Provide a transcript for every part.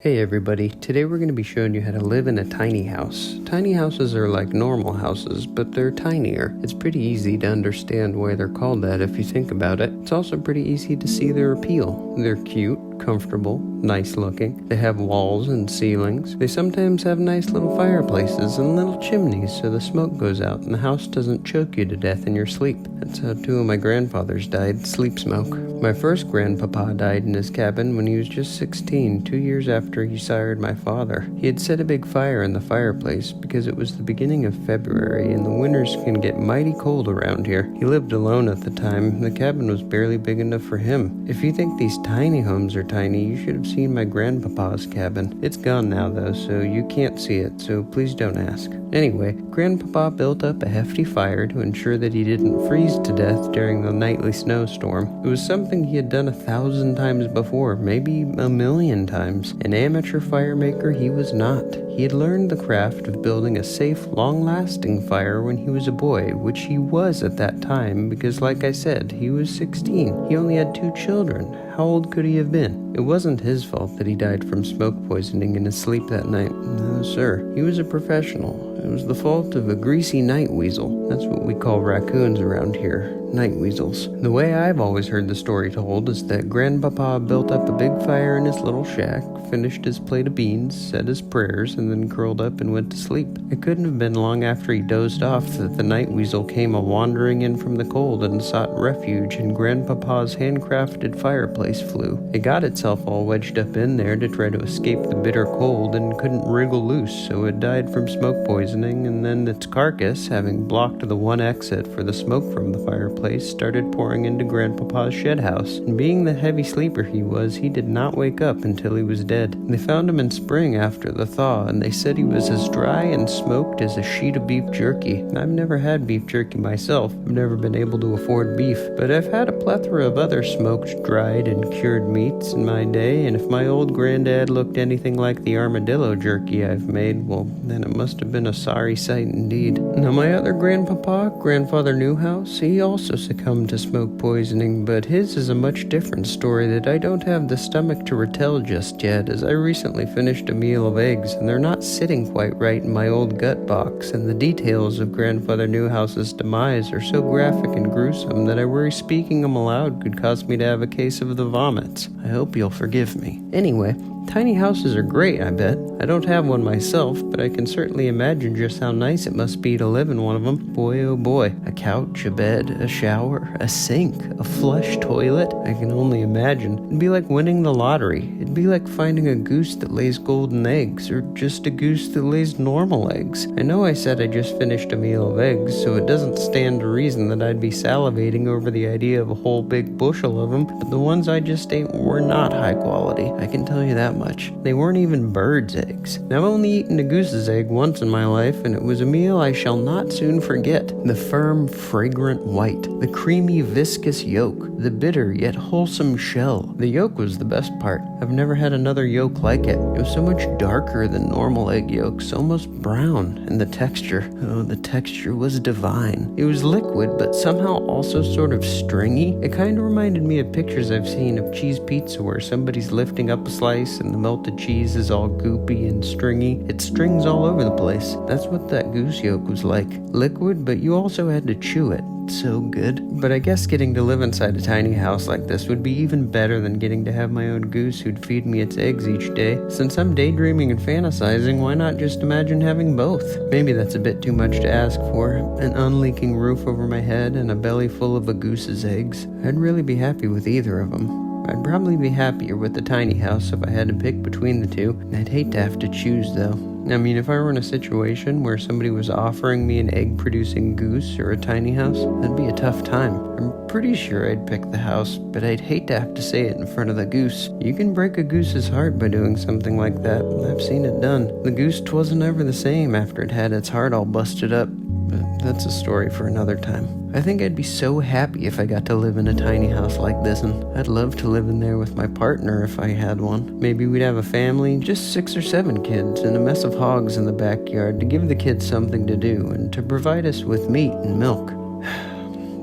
Hey everybody, today we're going to be showing you how to live in a tiny house. Tiny houses are like normal houses, but they're tinier. It's pretty easy to understand why they're called that if you think about it. It's also pretty easy to see their appeal. They're cute, comfortable, nice looking. They have walls and ceilings. They sometimes have nice little fireplaces and little chimneys so the smoke goes out and the house doesn't choke you to death in your sleep. That's how two of my grandfathers died, sleep smoke. My first grandpapa died in his cabin when he was just 16, 2 years after he sired my father. He had set a big fire in the fireplace because it was the beginning of February and the winters can get mighty cold around here. He lived alone at the time. The cabin was barely big enough for him. If you think these tiny homes are tiny, you should have seen my grandpapa's cabin. It's gone now though, so you can't see it, so please don't ask. Anyway, Grandpapa built up a hefty fire to ensure that he didn't freeze to death during the nightly snowstorm. It was something he had done 1,000 times before, maybe 1,000,000 times. An amateur fire maker he was not. He had learned the craft of building a safe, long-lasting fire when he was a boy, which he was at that time because, like I said, he was 16. He only had 2 children. How old could he have been? It wasn't his fault that he died from smoke poisoning in his sleep that night. No, sir. He was a professional. It was the fault of a greasy night weasel. That's what we call raccoons around here. Night weasels. The way I've always heard the story told is that Grandpapa built up a big fire in his little shack, finished his plate of beans, said his prayers, and then curled up and went to sleep. It couldn't have been long after he dozed off that the night weasel came a-wandering in from the cold and sought refuge in Grandpapa's handcrafted fireplace flue. It got itself all wedged up in there to try to escape the bitter cold and couldn't wriggle loose, so it died from smoke poisoning, and then its carcass, having blocked the one exit for the smoke from the fireplace, started pouring into Grandpapa's shed house, and being the heavy sleeper he was, he did not wake up until he was dead. They found him in spring after the thaw, and they said he was as dry and smoked as a sheet of beef jerky. I've never had beef jerky myself. I've never been able to afford beef, but I've had a plethora of other smoked, dried, and cured meats in my day, and if my old granddad looked anything like the armadillo jerky I've made, well, then it must have been a sorry sight indeed. Now my other grandpapa, Grandfather Newhouse, he also succumbed to smoke poisoning, but his is a much different story that I don't have the stomach to retell just yet, as I recently finished a meal of eggs and they're not sitting quite right in my old gut box, and the details of Grandfather Newhouse's demise are so graphic and gruesome that I worry speaking them aloud could cause me to have a case of the vomits. I hope you'll forgive me. Anyway, tiny houses are great, I bet. I don't have one myself, but I can certainly imagine just how nice it must be to live in one of them. Boy, oh boy. A couch, a bed, a shower, a sink, a flush toilet. I can only imagine. It'd be like winning the lottery. It'd be like finding a goose that lays golden eggs, or just a goose that lays normal eggs. I know I said I just finished a meal of eggs, so it doesn't stand to reason that I'd be salivating over the idea of a whole big bushel of them, but the ones I just ate were not high quality. I can tell you that much. They weren't even birds' eggs. Now, I've only eaten a goose's egg once in my life, and it was a meal I shall not soon forget. The firm, fragrant white, the creamy, viscous yolk, the bitter yet wholesome shell. The yolk was the best part. I've never had another yolk like it. It was so much darker than normal egg yolks, almost brown, and the texture, oh, the texture was divine. It was liquid, but somehow also sort of stringy. It kind of reminded me of pictures I've seen of cheese pizza where somebody's lifting up a slice and the melted cheese is all goopy and stringy. It strings all over the place. That's what that goose yolk was like. Liquid, but you also had to chew it. So good. But I guess getting to live inside a tiny house like this would be even better than getting to have my own goose who'd feed me its eggs each day. Since I'm daydreaming and fantasizing, why not just imagine having both? Maybe that's a bit too much to ask for. An unleaking roof over my head and a belly full of a goose's eggs. I'd really be happy with either of them. I'd probably be happier with the tiny house if I had to pick between the two. I'd hate to have to choose though. I mean, if I were in a situation where somebody was offering me an egg-producing goose or a tiny house, that'd be a tough time. I'm pretty sure I'd pick the house, but I'd hate to have to say it in front of the goose. You can break a goose's heart by doing something like that. I've seen it done. The goose wasn't ever the same after it had its heart all busted up. But that's a story for another time. I think I'd be so happy if I got to live in a tiny house like this, and I'd love to live in there with my partner if I had one. Maybe we'd have a family, just 6 or 7 kids, and a mess of hogs in the backyard to give the kids something to do and to provide us with meat and milk.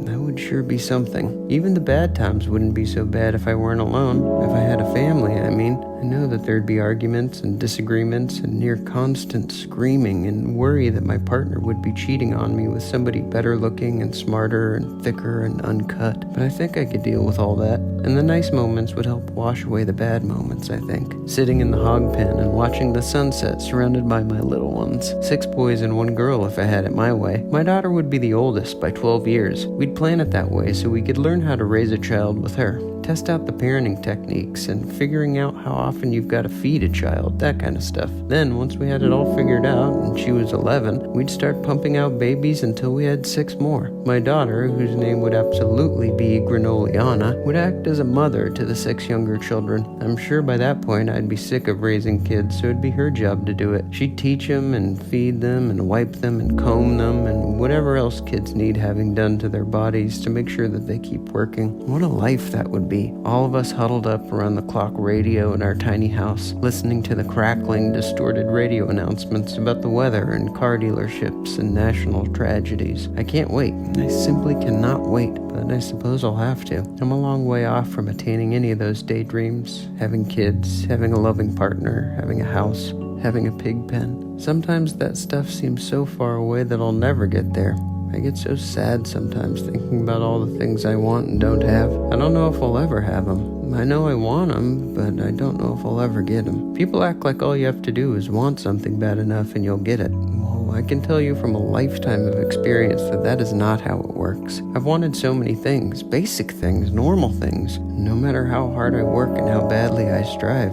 That would sure be something. Even the bad times wouldn't be so bad if I weren't alone. If I had a family, I mean. I know that there'd be arguments and disagreements and near constant screaming and worry that my partner would be cheating on me with somebody better looking and smarter and thicker and uncut. But I think I could deal with all that. And the nice moments would help wash away the bad moments, I think. Sitting in the hog pen and watching the sunset surrounded by my little ones. 6 boys and 1 girl if I had it my way. My daughter would be the oldest by 12 years. We'd plan it that way so we could learn how to raise a child with her. Test out the parenting techniques and figuring out how often you've got to feed a child, that kind of stuff. Then, once we had it all figured out and she was 11, we'd start pumping out babies until we had 6 more. My daughter, whose name would absolutely be Granoliana, would act as a mother to the 6 younger children. I'm sure by that point I'd be sick of raising kids, so it'd be her job to do it. She'd teach them and feed them and wipe them and comb them and whatever else kids need having done to their bodies to make sure that they keep working. What a life that would be. All of us huddled up around the clock radio in our tiny house, listening to the crackling, distorted radio announcements about the weather and car dealerships and national tragedies. I can't wait. I simply cannot wait, but I suppose I'll have to. I'm a long way off from attaining any of those daydreams, having kids, having a loving partner, having a house, having a pig pen. Sometimes that stuff seems so far away that I'll never get there. I get so sad sometimes thinking about all the things I want and don't have. I don't know if I'll ever have them. I know I want them, but I don't know if I'll ever get them. People act like all you have to do is want something bad enough and you'll get it. Well, I can tell you from a lifetime of experience that that is not how it works. I've wanted so many things, basic things, normal things. No matter how hard I work and how badly I strive,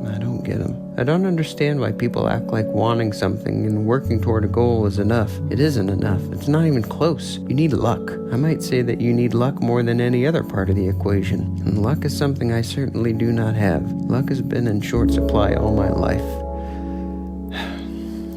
I don't get them. I don't understand why people act like wanting something and working toward a goal is enough. It isn't enough. It's not even close. You need luck. I might say that you need luck more than any other part of the equation. And luck is something I certainly do not have. Luck has been in short supply all my life.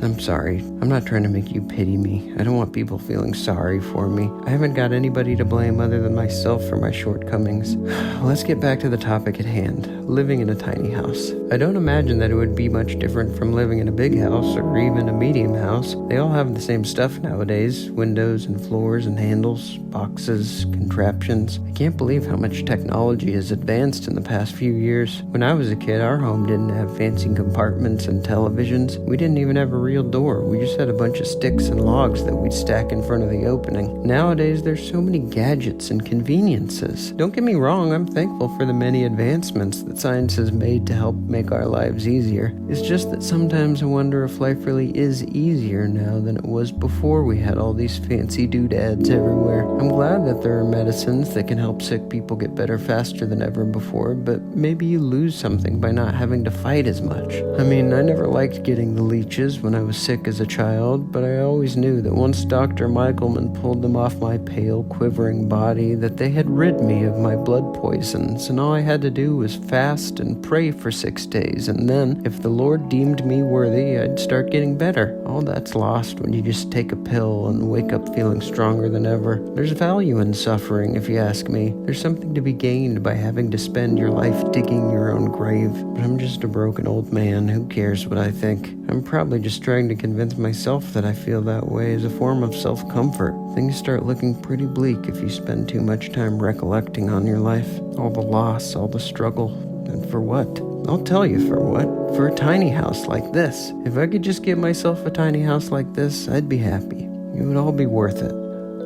I'm sorry. I'm not trying to make you pity me. I don't want people feeling sorry for me. I haven't got anybody to blame other than myself for my shortcomings. Let's get back to the topic at hand, living in a tiny house. I don't imagine that it would be much different from living in a big house or even a medium house. They all have the same stuff nowadays, windows and floors and handles, boxes, contraptions. I can't believe how much technology has advanced in the past few years. When I was a kid, our home didn't have fancy compartments and televisions. We didn't even have a real door. We just had a bunch of sticks and logs that we'd stack in front of the opening. Nowadays, there's so many gadgets and conveniences. Don't get me wrong, I'm thankful for the many advancements that science has made to help make our lives easier. It's just that sometimes I wonder if life really is easier now than it was before we had all these fancy doodads everywhere. I'm glad that there are medicines that can help sick people get better faster than ever before, but maybe you lose something by not having to fight as much. I mean, I never liked getting the leeches when I was sick as a child, but I always knew that once Dr. Michaelman pulled them off my pale, quivering body, that they had rid me of my blood poisons, and all I had to do was fast and pray for 6 days, and then, if the Lord deemed me worthy, I'd start getting better. All that's lost when you just take a pill and wake up feeling stronger than ever. There's value in suffering, if you ask me. There's something to be gained by having to spend your life digging your own grave. But I'm just a broken old man. Who cares what I think? I'm probably just trying to convince myself that I feel that way as a form of self-comfort. Things start looking pretty bleak if you spend too much time recollecting on your life. All the loss, all the struggle. And for what? I'll tell you for what. For a tiny house like this. If I could just get myself a tiny house like this, I'd be happy. It would all be worth it.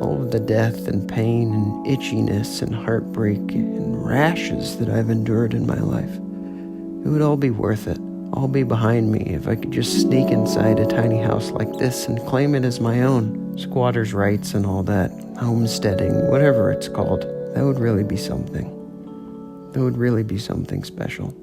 All of the death and pain and itchiness and heartbreak and rashes that I've endured in my life. It would all be worth it. All be behind me if I could just sneak inside a tiny house like this and claim it as my own. Squatters' rights and all that. Homesteading, whatever it's called. That would really be something. That would really be something special.